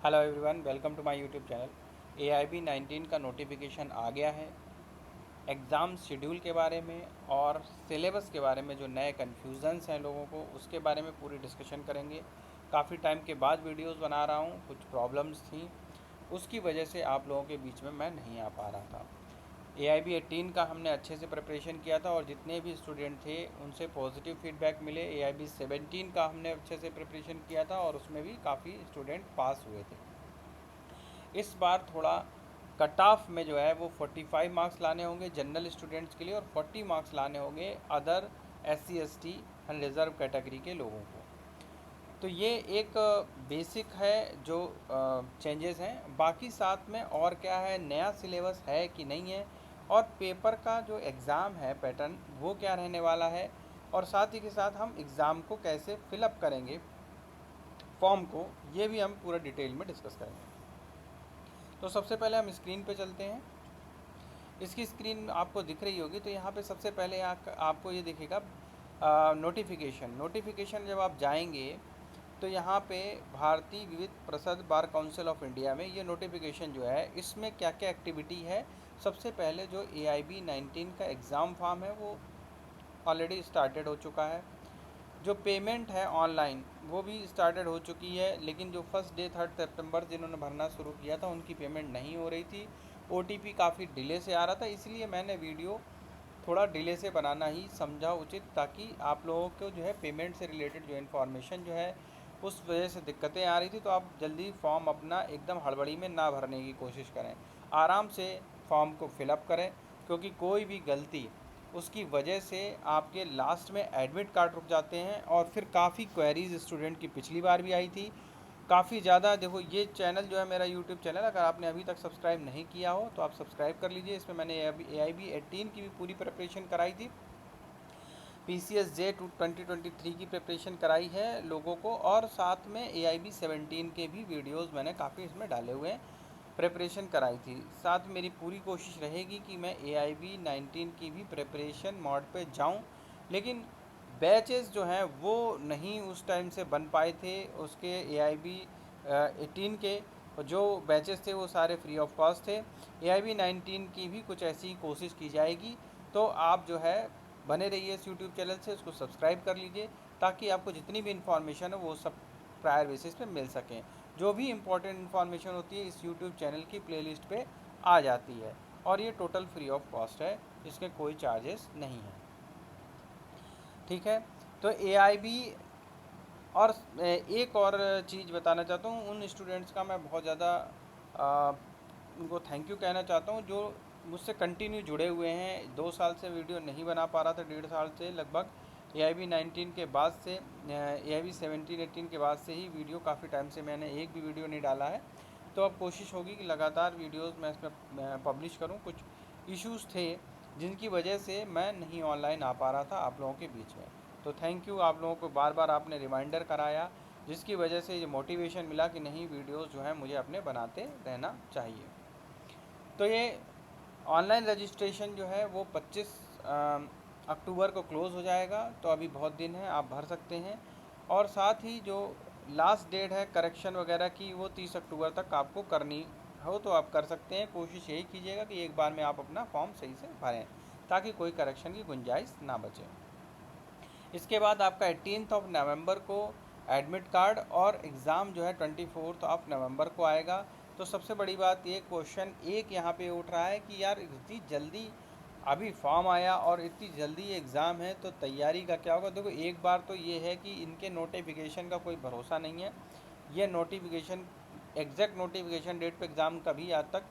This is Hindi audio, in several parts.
Hello everyone, welcome to my YouTube channel. AIB 19 का नोटिफिकेशन आ गया है। एग्ज़ाम शेड्यूल के बारे में और सिलेबस के बारे में जो नए कन्फ्यूज़न्स हैं लोगों को, उसके बारे में पूरी डिस्कशन करेंगे। काफ़ी टाइम के बाद वीडियोस बना रहा हूँ, कुछ प्रॉब्लम्स थी, उसकी वजह से आप लोगों के बीच में मैं नहीं आ पा रहा था। AIB 18 का हमने अच्छे से प्रिपरेशन किया था और जितने भी स्टूडेंट थे उनसे पॉजिटिव फीडबैक मिले। AIB 17 का हमने अच्छे से प्रिपरेशन किया था और उसमें भी काफ़ी स्टूडेंट पास हुए थे। इस बार थोड़ा कट ऑफ में जो है वो 45 मार्क्स लाने होंगे जनरल स्टूडेंट्स के लिए और 40 मार्क्स लाने होंगे other SC ST and reserve category के लोगों को। तो ये एक बेसिक है जो चेंजेस हैं। बाकी साथ में और क्या है, नया सिलेबस है कि नहीं है, और पेपर का जो एग्ज़ाम है पैटर्न वो क्या रहने वाला है, और साथ ही के साथ हम एग्ज़ाम को कैसे फिलअप करेंगे फॉर्म को, ये भी हम पूरा डिटेल में डिस्कस करेंगे। तो सबसे पहले हम स्क्रीन पे चलते हैं। इसकी स्क्रीन आपको दिख रही होगी, तो यहाँ पे सबसे पहले आपको ये दिखेगा नोटिफिकेशन जब आप जाएंगे तो यहाँ पे भारतीय विविध प्रसिद्ध बार काउंसिल ऑफ इंडिया में ये नोटिफिकेशन जो है, इसमें क्या क्या एक्टिविटी है। सबसे पहले जो AIB 19 का एग्ज़ाम फॉर्म है वो ऑलरेडी स्टार्टेड हो चुका है। जो पेमेंट है ऑनलाइन वो भी स्टार्टेड हो चुकी है, लेकिन जो फर्स्ट डे 3 सितंबर जिन्होंने भरना शुरू किया था उनकी पेमेंट नहीं हो रही थी। OTP काफ़ी डिले से आ रहा था, इसलिए मैंने वीडियो थोड़ा डिले से बनाना ही समझा उचित, ताकि आप लोगों को जो है पेमेंट से रिलेटेड जो इन्फॉर्मेशन जो है उस वजह से दिक्कतें आ रही थी, तो आप जल्दी फॉर्म अपना एकदम हड़बड़ी में ना भरने की कोशिश करें। आराम से फॉर्म को फिलअप करें, क्योंकि कोई भी गलती उसकी वजह से आपके लास्ट में एडमिट कार्ड रुक जाते हैं। और फिर काफ़ी क्वेरीज स्टूडेंट की पिछली बार भी आई थी, काफ़ी ज़्यादा। देखो, ये चैनल जो है मेरा यूट्यूब चैनल, अगर आपने अभी तक सब्सक्राइब नहीं किया हो तो आप सब्सक्राइब कर लीजिए। इसमें मैंने AIB 18 की भी पूरी प्रिपरेशन कराई थी, PCS J 2023 की प्रिपरेशन कराई है लोगों को, और साथ में AIB 17 के भी वीडियोस मैंने काफ़ी इसमें डाले हुए हैं, प्रिपरेशन कराई थी। साथ मेरी पूरी कोशिश रहेगी कि मैं AIB 19 की भी प्रिपरेशन मोड पे जाऊं, लेकिन बैचेस जो हैं वो नहीं उस टाइम से बन पाए थे। उसके AIB 18 के जो बैचेस थे वो सारे फ्री ऑफ कॉस्ट थे। AIB 19 की भी कुछ ऐसी कोशिश की जाएगी, तो आप जो है बने रहिए इस यूट्यूब चैनल से, उसको सब्सक्राइब कर लीजिए, ताकि आपको जितनी भी इन्फॉर्मेशन है वो सब प्रायर बेसिस पे मिल सकें। जो भी इम्पोर्टेंट इन्फॉर्मेशन होती है इस यूट्यूब चैनल की प्लेलिस्ट पे आ जाती है, और ये टोटल फ्री ऑफ कॉस्ट है, इसके कोई चार्जेस नहीं है। ठीक है, तो AIB, और एक और चीज़ बताना चाहता हूँ, उन स्टूडेंट्स का मैं बहुत ज़्यादा उनको थैंक यू कहना चाहता हूँ जो मुझसे कंटिन्यू जुड़े हुए हैं। 2 साल से वीडियो नहीं बना पा रहा था, 1.5 साल से लगभग। AIB 19 के बाद से, AIB 17-18 के बाद से ही वीडियो काफ़ी टाइम से मैंने एक भी वीडियो नहीं डाला है। तो अब कोशिश होगी कि लगातार वीडियोस मैं इसमें पब्लिश करूं। कुछ इश्यूज़ थे जिनकी वजह से मैं नहीं ऑनलाइन आ पा रहा था आप लोगों के बीच में। तो थैंक यू, आप लोगों को बार बार आपने रिमाइंडर कराया, जिसकी वजह से ये मोटिवेशन मिला कि नहीं, वीडियोस जो हैं मुझे अपने बनाते रहना चाहिए। तो ये ऑनलाइन रजिस्ट्रेशन जो है वो 25 अक्टूबर को क्लोज़ हो जाएगा, तो अभी बहुत दिन है, आप भर सकते हैं। और साथ ही जो लास्ट डेट है करेक्शन वगैरह की वो 30 अक्टूबर तक आपको करनी हो तो आप कर सकते हैं। कोशिश यही कीजिएगा कि एक बार में आप अपना फॉर्म सही से भरें, ताकि कोई करेक्शन की गुंजाइश ना बचे। इसके बाद आपका 18 नवंबर को एडमिट कार्ड, और एग्ज़ाम जो है 24 नवंबर को आएगा। तो सबसे बड़ी बात ये, क्वेश्चन एक यहाँ पे उठ रहा है कि यार इतनी जल्दी अभी फॉर्म आया और इतनी जल्दी ये एग्ज़ाम है, तो तैयारी का क्या होगा। देखो, एक बार तो ये है कि इनके नोटिफिकेशन का कोई भरोसा नहीं है। ये नोटिफिकेशन, एग्जैक्ट नोटिफिकेशन डेट पे एग्ज़ाम कभी आज तक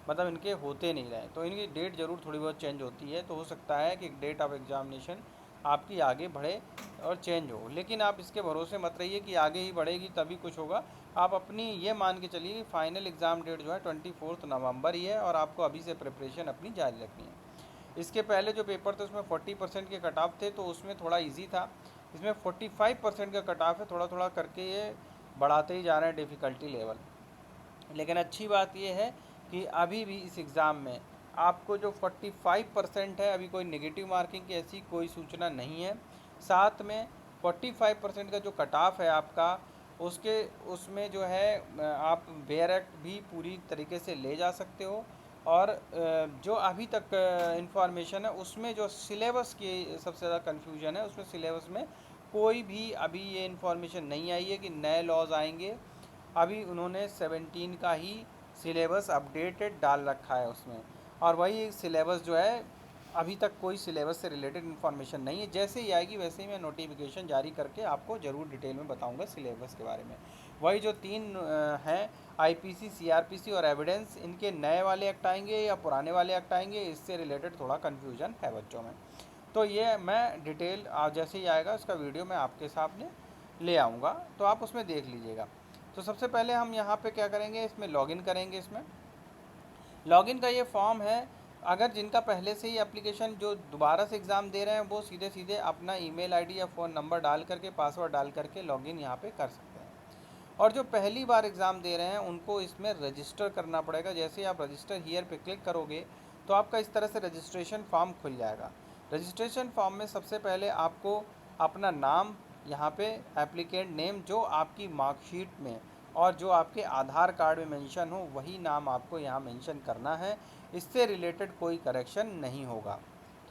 मतलब इनके होते नहीं रहे। तो इनकी डेट ज़रूर थोड़ी बहुत चेंज होती है, तो हो सकता है कि डेट ऑफ एग्ज़ामिनेशन आपकी आगे बढ़े और चेंज हो, लेकिन आप इसके भरोसे मत रहिए कि आगे ही बढ़ेगी तभी कुछ होगा। आप अपनी ये मान के चलिए कि फाइनल एग्ज़ाम डेट जो है 24 नवंबर ही है, और आपको अभी से प्रिपरेशन अपनी जारी रखनी है। इसके पहले जो पेपर थे उसमें 40% के कट ऑफ थे, तो उसमें थोड़ा ईजी था। इसमें 45% का कट ऑफ है, थोड़ा थोड़ा करके ये बढ़ाते ही जा रहे हैं डिफ़िकल्टी लेवल। लेकिन अच्छी बात यह है कि अभी भी इस एग्ज़ाम में आपको जो 45% है, अभी कोई नेगेटिव मार्किंग की ऐसी कोई सूचना नहीं है। साथ में 45% का जो कट ऑफ है आपका, उसके उसमें जो है आप बेयर एक्ट भी पूरी तरीके से ले जा सकते हो। और जो अभी तक इंफॉर्मेशन है उसमें जो सिलेबस की सबसे ज़्यादा कन्फ्यूजन है, उसमें सिलेबस में कोई भी अभी ये इन्फॉर्मेशन नहीं आई है कि नए लॉज आएंगे। अभी उन्होंने 17 का ही सिलेबस अपडेटेड डाल रखा है उसमें, और वही सिलेबस जो है अभी तक कोई सिलेबस से रिलेटेड इन्फॉर्मेशन नहीं है। जैसे ही आएगी वैसे ही मैं नोटिफिकेशन जारी करके आपको ज़रूर डिटेल में बताऊंगा सिलेबस के बारे में। वही जो तीन हैं, आईपीसी, सीआरपीसी और एविडेंस, इनके नए वाले एक्ट आएंगे या पुराने वाले एक्ट आएंगे, इससे रिलेटेड थोड़ा कन्फ्यूजन है बच्चों में। तो ये मैं डिटेल जैसे ही आएगा उसका वीडियो मैं आपके सामने ले आऊँगा, तो आप उसमें देख लीजिएगा। तो सबसे पहले हम यहाँ पे क्या करेंगे, इसमें लॉगिन करेंगे। इसमें लॉगिन का ये फॉर्म है, अगर जिनका पहले से ही एप्लीकेशन जो दोबारा से एग्ज़ाम दे रहे हैं वो सीधे सीधे अपना ईमेल आईडी या फ़ोन नंबर डाल करके, पासवर्ड डाल करके लॉगिन यहाँ पे कर सकते हैं। और जो पहली बार एग्ज़ाम दे रहे हैं उनको इसमें रजिस्टर करना पड़ेगा। जैसे ही आप रजिस्टर हियर पे क्लिक करोगे तो आपका इस तरह से रजिस्ट्रेशन फॉर्म खुल जाएगा। रजिस्ट्रेशन फॉर्म में सबसे पहले आपको अपना नाम, यहाँ पे एप्लीकेंट नेम जो आपकी मार्कशीट में और जो आपके आधार कार्ड में मेंशन हो वही नाम आपको यहाँ मेंशन करना है। इससे रिलेटेड कोई करेक्शन नहीं होगा,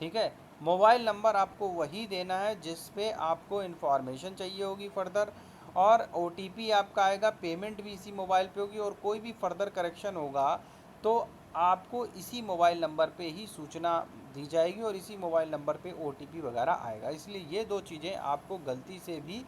ठीक है। मोबाइल नंबर आपको वही देना है जिस पे आपको इन्फॉर्मेशन चाहिए होगी फर्दर, और ओटीपी आपका आएगा। पेमेंट भी इसी मोबाइल पे होगी, और कोई भी फर्दर करेक्शन होगा तो आपको इसी मोबाइल नंबर पे ही सूचना दी जाएगी और इसी मोबाइल नंबर पे ओटीपी वगैरह आएगा। इसलिए ये दो चीज़ें आपको गलती से भी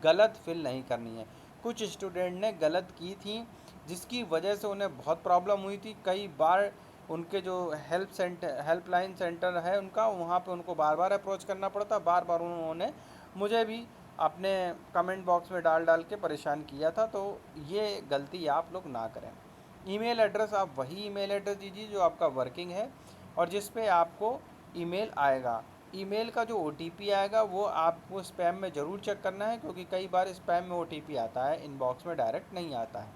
गलत फिल नहीं करनी है। कुछ स्टूडेंट ने गलत की थी जिसकी वजह से उन्हें बहुत प्रॉब्लम हुई थी। कई बार उनके जो हेल्पलाइन सेंटर है उनका, वहाँ पे उनको बार बार अप्रोच करना पड़ता, बार बार उन्होंने मुझे भी अपने कमेंट बॉक्स में डाल डाल के परेशान किया था। तो ये गलती आप लोग ना करें। ईमेल एड्रेस आप वही ईमेल एड्रेस दीजिए जो आपका वर्किंग है और जिस पे आपको ईमेल आएगा। ईमेल का जो ओटीपी आएगा वो आपको स्पैम में ज़रूर चेक करना है, क्योंकि कई बार स्पैम में ओटीपी आता है, इनबॉक्स में डायरेक्ट नहीं आता है।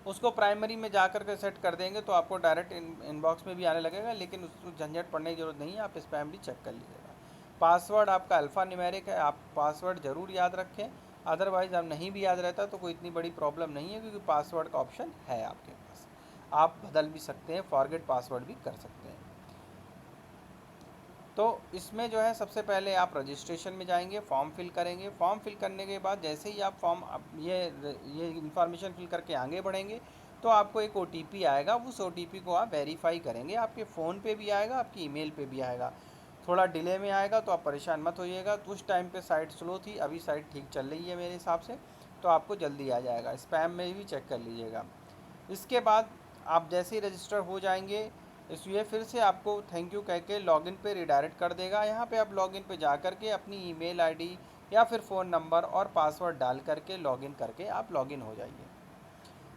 उसको प्राइमरी में जा कर के सेट कर देंगे तो आपको डायरेक्ट इनबॉक्स में भी आने लगेगा, लेकिन उस झंझट पड़ने की ज़रूरत नहीं है, आप स्पैम भी चेक कर लीजिएगा। पासवर्ड आपका अल्फ़ा न्यूमेरिक है, आप पासवर्ड ज़रूर याद रखें। अदरवाइज़ आप नहीं भी याद रहता तो कोई इतनी बड़ी प्रॉब्लम नहीं है, क्योंकि पासवर्ड का ऑप्शन है आपके पास, आप बदल भी सकते हैं, फॉरगेट पासवर्ड भी कर सकते हैं। तो इसमें जो है सबसे पहले आप रजिस्ट्रेशन में जाएंगे, फॉर्म फिल करेंगे। फॉर्म फिल करने के बाद जैसे ही आप ये इन्फॉर्मेशन फिल करके आगे बढ़ेंगे तो आपको एक ओटीपी आएगा। उस ओटीपी को आप वेरीफाई करेंगे, आपके फ़ोन पे भी आएगा, आपकी ईमेल पे भी आएगा। थोड़ा डिले में आएगा तो आप परेशान मत होइएगा। तो उस टाइम पे साइट स्लो थी, अभी साइट ठीक चल रही है मेरे हिसाब से, तो आपको जल्दी आ जाएगा। स्पैम में भी चेक कर लीजिएगा। इसके बाद आप जैसे ही रजिस्टर हो जाएंगे, इसलिए फिर से आपको थैंक यू कह के लॉगिन पे रिडायरेक्ट कर देगा। यहाँ पे आप लॉगिन पे जा कर के अपनी ईमेल आईडी या फिर फ़ोन नंबर और पासवर्ड डाल करके लॉगिन करके आप लॉगिन हो जाइए।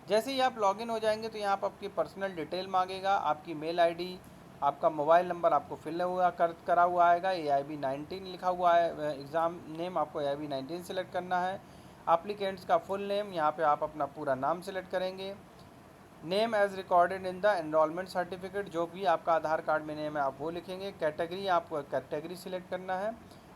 जैसे ही आप लॉगिन हो जाएंगे तो यहाँ पर आपकी पर्सनल डिटेल मांगेगा, आपकी मेल आईडी, आपका मोबाइल नंबर आपको फिल हुआ करा हुआ आएगा, AIB19 लिखा हुआ है। एग्ज़ाम नेम आपको AIB19 सेलेक्ट करना है। एप्लीकेंट्स का फुल नेम, यहाँ पे आप अपना पूरा नाम सेलेक्ट करेंगे। Name as recorded in the enrolment certificate, जो भी आपका आधार कार्ड में नेम है आप वो लिखेंगे। कैटेगरी, आपको कैटेगरी सिलेक्ट करना है।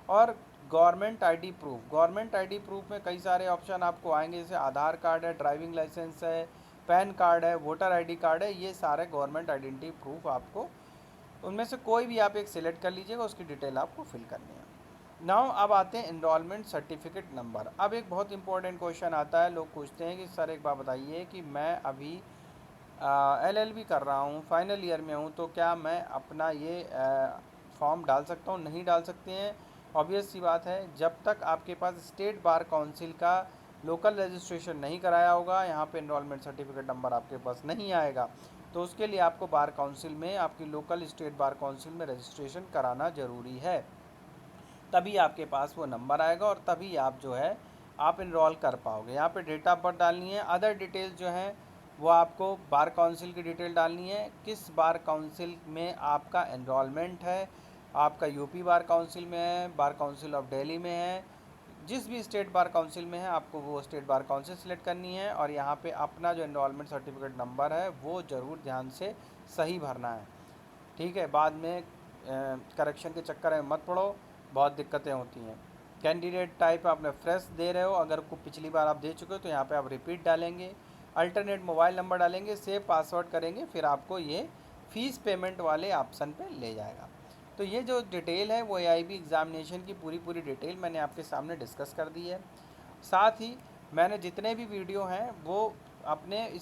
और government ID proof, government ID proof में कई सारे ऑप्शन आपको आएंगे, जैसे आधार कार्ड है, ड्राइविंग लाइसेंस है, पैन कार्ड है, वोटर आईडी कार्ड है। ये सारे गवर्नमेंट आइडेंटिटी प्रूफ आपको, उनमें से कोई भी आप एक सिलेक्ट कर लीजिएगा, उसकी डिटेल आपको फिल करनी है। नाउ अब आते हैं एनरोलमेंट सर्टिफिकेट नंबर। अब एक बहुत इंपॉर्टेंट क्वेश्चन आता है, लोग पूछते हैं कि सर एक बार बताइए कि मैं अभी LLB कर रहा हूँ, फाइनल ईयर में हूँ, तो क्या मैं अपना ये फॉर्म डाल सकता हूँ? नहीं डाल सकते हैं। ऑब्वियस सी बात है, जब तक आपके पास स्टेट बार काउंसिल का लोकल रजिस्ट्रेशन नहीं कराया होगा, यहाँ पे एनरोलमेंट सर्टिफिकेट नंबर आपके पास नहीं आएगा। तो उसके लिए आपको बार काउंसिल में, आपकी लोकल स्टेट बार काउंसिल में रजिस्ट्रेशन कराना ज़रूरी है। तभी आपके पास वो नंबर आएगा और तभी आप जो है आप इनरोल कर पाओगे। यहाँ पे डेट ऑफ बर्थ डालनी है। अदर डिटेल्स जो हैं वो आपको बार काउंसिल की डिटेल डालनी है, किस बार काउंसिल में आपका एनरोलमेंट है। आपका यूपी बार काउंसिल में है, बार काउंसिल ऑफ दिल्ली में है, जिस भी स्टेट बार काउंसिल में है आपको वो स्टेट बार काउंसिल सेलेक्ट करनी है। और यहाँ पे अपना जो एनरोलमेंट सर्टिफिकेट नंबर है वो ज़रूर ध्यान से सही भरना है, ठीक है। बाद में करेक्शन के चक्कर में मत पड़ो, बहुत दिक्कतें होती हैं। कैंडिडेट टाइप आपने फ्रेश दे रहे हो, अगर को पिछली बार आप दे चुके हो तो यहाँ पे आप रिपीट डालेंगे, अल्टरनेट मोबाइल नंबर डालेंगे, सेव पासवर्ड करेंगे, फिर आपको ये फ़ीस पेमेंट वाले ऑप्शन पे ले जाएगा। तो ये जो डिटेल है वो एआईबी एग्ज़ामिनेशन की पूरी डिटेल मैंने आपके सामने डिस्कस कर दी है। साथ ही मैंने जितने भी वीडियो हैं वो अपने इस